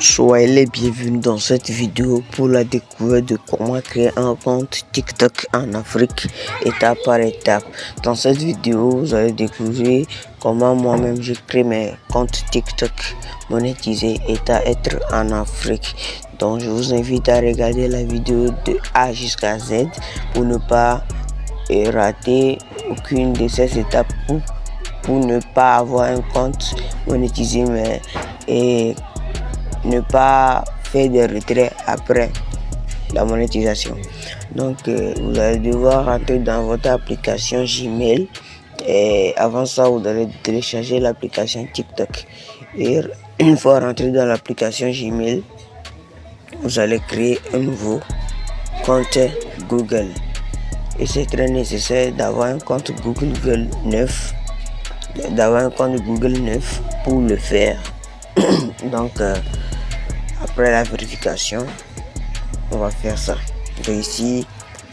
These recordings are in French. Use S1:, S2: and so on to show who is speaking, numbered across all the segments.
S1: Soyez les bienvenus dans cette vidéo pour la découverte de comment créer un compte TikTok en Afrique étape par étape. Dans cette vidéo, vous allez découvrir comment moi-même je crée mes comptes TikTok monétisés et à être en Afrique. Donc je vous invite à regarder la vidéo de A jusqu'à Z pour ne pas rater aucune de ces étapes pour ne pas avoir un compte monétisé et ne pas faire des retraits après la monétisation. Donc vous allez devoir rentrer dans votre application Gmail et avant ça vous allez télécharger l'application TikTok et une fois rentré dans l'application Gmail, vous allez créer un nouveau compte Google et c'est très nécessaire d'avoir un compte Google neuf pour le faire. Donc après la vérification, on va faire ça. Donc ici,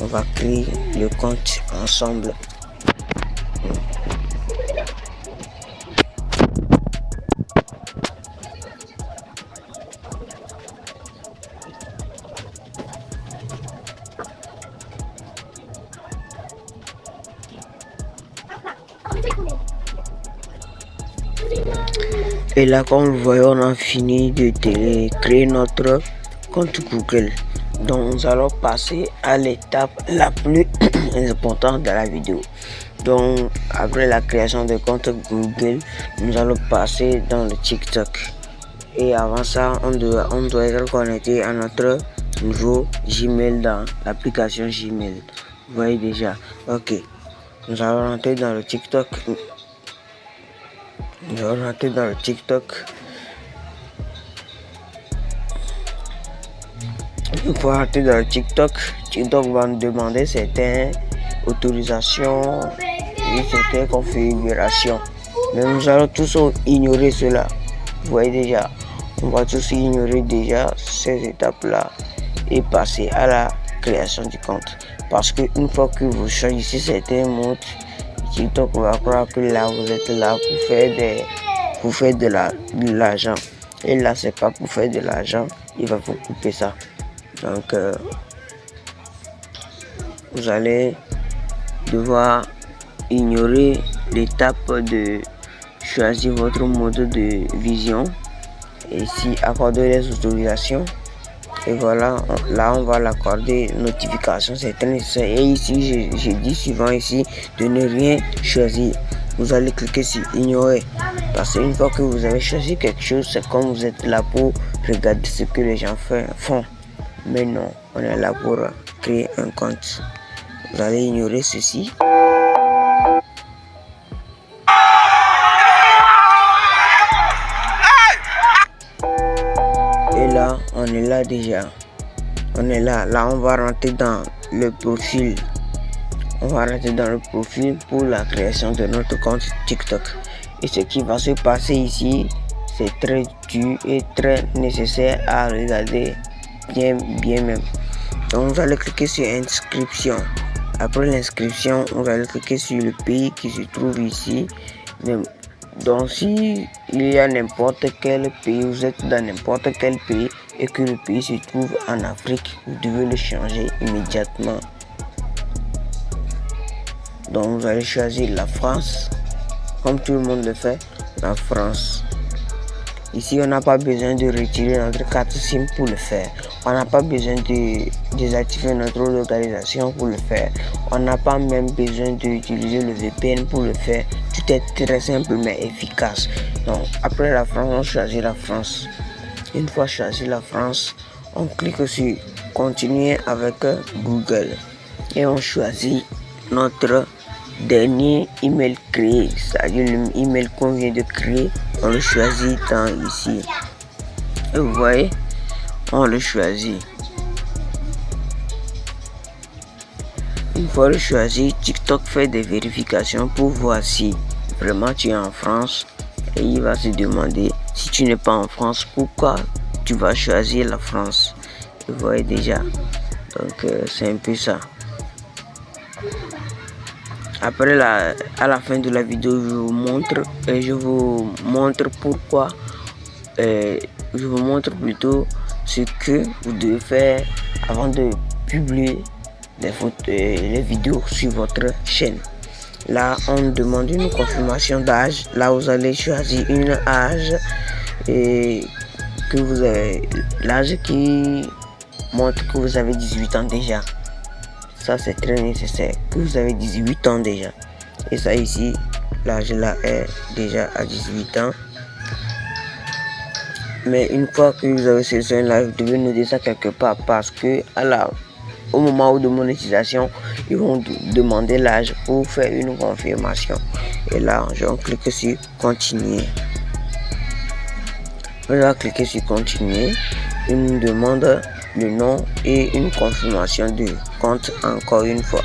S1: on va créer le compte ensemble. Et là, comme vous voyez, on a fini de créer notre compte Google. Donc nous allons passer à l'étape la plus importante de la vidéo. Donc après la création de compte Google, nous allons passer dans le TikTok. Et avant ça, on doit être connecté à notre nouveau Gmail dans l'application Gmail. Vous voyez déjà. Ok. Nous allons rentrer dans le TikTok. Une fois rentrer dans le TikTok, TikTok va nous demander certaines autorisations et certaines configurations. Mais nous allons tous ignorer cela. Vous voyez déjà, on va tous ignorer déjà ces étapes-là et passer à la création du compte. Parce qu'une fois que vous choisissez certains modes, TikTok va croire que là vous êtes là pour faire de l'argent. Et là c'est pas pour faire de l'argent, il va vous couper ça. Donc vous allez devoir ignorer l'étape de choisir votre mode de vision et ici accorder les autorisations. Et voilà, là on va l'accorder notification, c'est très nécessaire. Et ici je dis souvent ici de ne rien choisir. Vous allez cliquer sur ignorer parce qu'une fois que vous avez choisi quelque chose, c'est comme vous êtes là pour regarder ce que les gens font. Mais non, on est là pour créer un compte. Vous allez ignorer ceci. Et là, on est là déjà. On est là. Là, on va rentrer dans le profil. On va rentrer dans le profil pour la création de notre compte TikTok. Et ce qui va se passer ici, c'est très dur et très nécessaire à regarder bien même. Donc, vous allez cliquer sur inscription. Après l'inscription, vous allez cliquer sur le pays qui se trouve ici. Donc si il y a n'importe quel pays, vous êtes dans n'importe quel pays et que le pays se trouve en Afrique, vous devez le changer immédiatement. Donc vous allez choisir la France, comme tout le monde le fait, la France. Ici, on n'a pas besoin de retirer notre carte SIM pour le faire. On n'a pas besoin de désactiver notre localisation pour le faire. On n'a pas même besoin d'utiliser le VPN pour le faire. Tout est très simple mais efficace. Donc, après la France, on choisit la France. Une fois choisi la France, on clique sur continuer avec Google et on choisit notre dernier email créé, c'est-à-dire l'email qu'on vient de créer, on le choisit dans ici. Et vous voyez, on le choisit. Une fois le choisi, TikTok fait des vérifications pour voir si vraiment tu es en France et il va se demander si tu n'es pas en France, pourquoi tu vas choisir la France. Vous voyez déjà, donc c'est un peu ça. Après à la fin de la vidéo, je vous montre pourquoi je vous montre plutôt ce que vous devez faire avant de publier les vidéos sur votre chaîne. Là, on demande une confirmation d'âge. Là, vous allez choisir une âge et que vous avez l'âge qui montre que vous avez 18 ans déjà. Ça, c'est très nécessaire, que vous avez 18 ans déjà. Et ça ici, l'âge là est déjà à 18 ans. Mais une fois que vous avez sélectionné là, vous devez noter ça quelque part parce que au moment de monétisation, ils vont demander l'âge pour faire une confirmation. Et là, je vais cliquer sur continuer. On va cliquer sur continuer. Il nous demande le nom et une confirmation du compte encore une fois.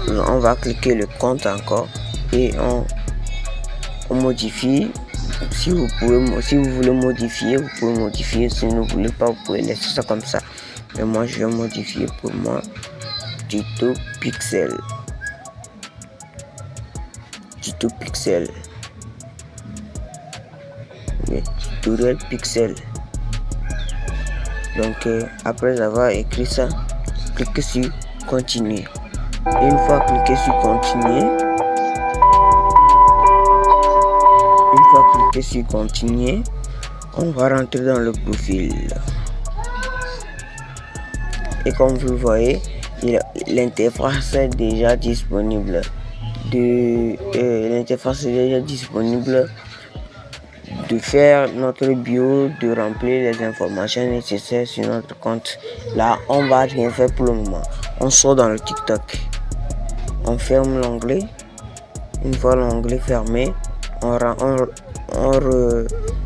S1: On va cliquer le compte encore et on modifie. Si vous voulez modifier, vous pouvez modifier. Si vous ne voulez pas, vous pouvez laisser ça comme ça. Mais moi, je vais modifier pour moi. Tuto Pixel. Tuto Pixel. Oui, tutoriel Pixel. Donc, après avoir écrit ça, cliquez sur continuer. Et une fois cliqué sur continuer, on va rentrer dans le profil. Et comme vous le voyez, l'interface est déjà disponible. L'interface est déjà disponible de faire notre bio, de remplir les informations nécessaires sur notre compte. Là, on va rien faire pour le moment. On sort dans le TikTok. On ferme l'onglet. Une fois l'onglet fermé, on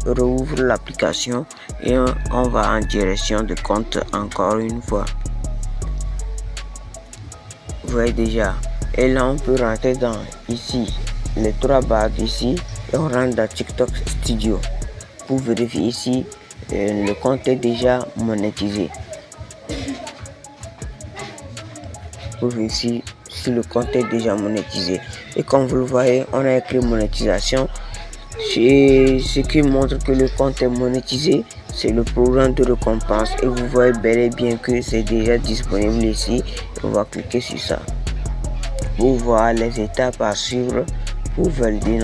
S1: rouvre l'application et on va en direction de compte encore une fois. Vous voyez déjà. Et là, on peut rentrer dans ici, les 3 barres d'ici, et on rentre dans TikTok Studio pour vérifier si le compte est déjà monétisé. Pour vérifier si le compte est déjà monétisé. Et comme vous le voyez, on a écrit monétisation. Ce qui montre que le compte est monétisé, c'est le programme de récompense. Et vous voyez bel et bien que c'est déjà disponible ici. On va cliquer sur ça pour voir les étapes à suivre pour valider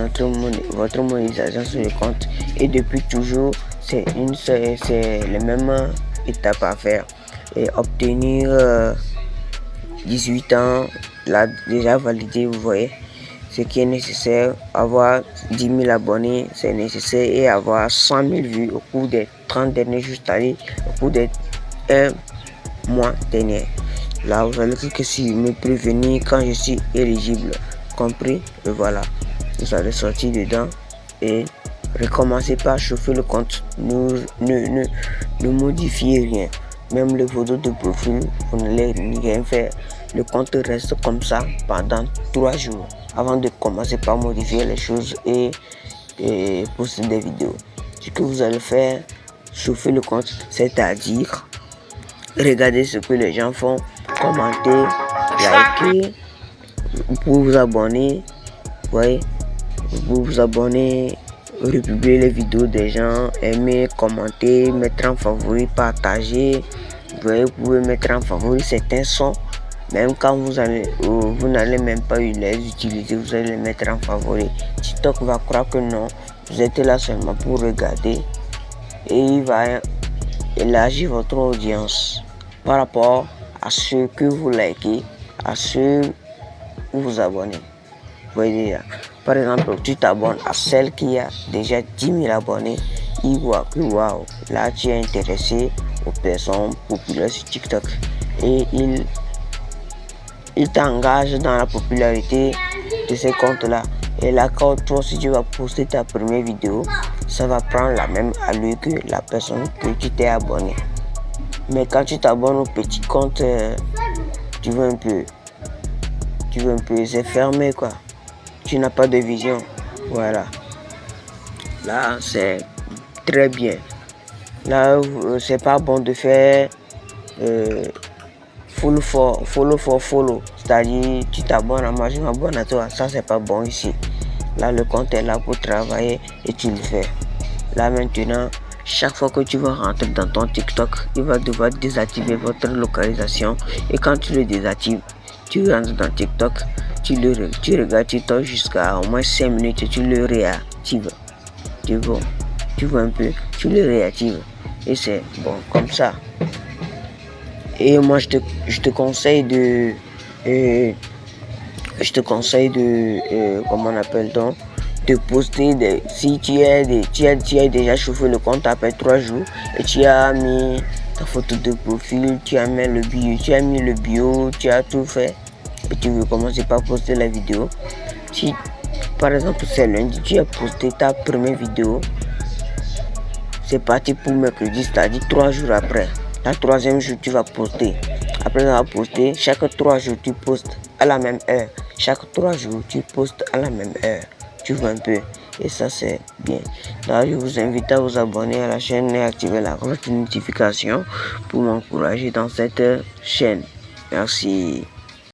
S1: votre monétisation sur le compte. Et depuis toujours, c'est les mêmes étapes à faire. Et obtenir 18 ans, là déjà validé, vous voyez. Ce qui est nécessaire, avoir 10 000 abonnés, c'est nécessaire, et avoir 100 000 vues au cours des 30 derniers jours, c'est-à-dire au cours des 1 mois dernier. Là, vous allez cliquer sur me prévenir quand je suis éligible, compris, et voilà. Vous allez sortir dedans et recommencer par chauffer le compte. Ne modifiez rien. Même les photos de profil, vous n'allez rien faire. Le compte reste comme ça pendant 3 jours avant de commencer par modifier les choses et poster des vidéos. Ce que vous allez faire, chauffer le compte, c'est-à-dire regarder ce que les gens font, commenter, liker, vous pouvez vous abonner, vous voyez, vous pouvez vous abonner, republier les vidéos des gens, aimer, commenter, mettre en favori, partager. Vous voyez, vous pouvez mettre en favori certains sons, même quand vous n'allez même pas les utiliser, vous allez les mettre en favori. TikTok va croire que non, vous êtes là seulement pour regarder et il va élargir votre audience par rapport à ceux que vous likez, à ceux où vous abonnez. Vous voyez déjà, par exemple, tu t'abonnes à celle qui a déjà 10 000 abonnés, il voit que waouh, là tu es intéressé aux personnes populaires sur TikTok et il t'engage dans la popularité de ces comptes-là. Et là, quand toi, si tu vas poster ta première vidéo, ça va prendre la même allure que la personne que tu t'es abonné. Mais quand tu t'abonnes au petit compte, tu veux un peu, c'est fermé quoi. Tu n'as pas de vision. Voilà. Là, c'est très bien. Là, c'est pas bon de faire follow for follow. C'est-à-dire, tu t'abonnes à moi, je m'abonne à toi. Ça, c'est pas bon ici. Là, le compte est là pour travailler et tu le fais. Là, maintenant, Chaque fois que tu vas rentrer dans ton TikTok, il va devoir désactiver votre localisation. Et quand tu le désactives, tu rentres dans TikTok, tu regardes TikTok jusqu'à au moins 5 minutes et tu le réactives. Tu vois un peu, tu le réactives. Et c'est bon comme ça. Et moi, je te conseille de... comment on appelle-t-on, de poster si tu as déjà chauffé le compte après 3 jours et tu as mis ta photo de profil, tu as mis le bio, tu as tout fait et tu veux commencer par poster la vidéo. Si par exemple c'est lundi, tu as posté ta première vidéo, c'est parti pour mercredi, c'est-à-dire 3 jours après. La troisième jour, tu vas poster. Après avoir posté, chaque 3 jours, tu postes à la même heure. Chaque 3 jours, tu postes à la même heure. Tu vois un peu. Et ça, c'est bien. Là, je vous invite à vous abonner à la chaîne et activer la cloche de notification pour m'encourager dans cette chaîne. Merci.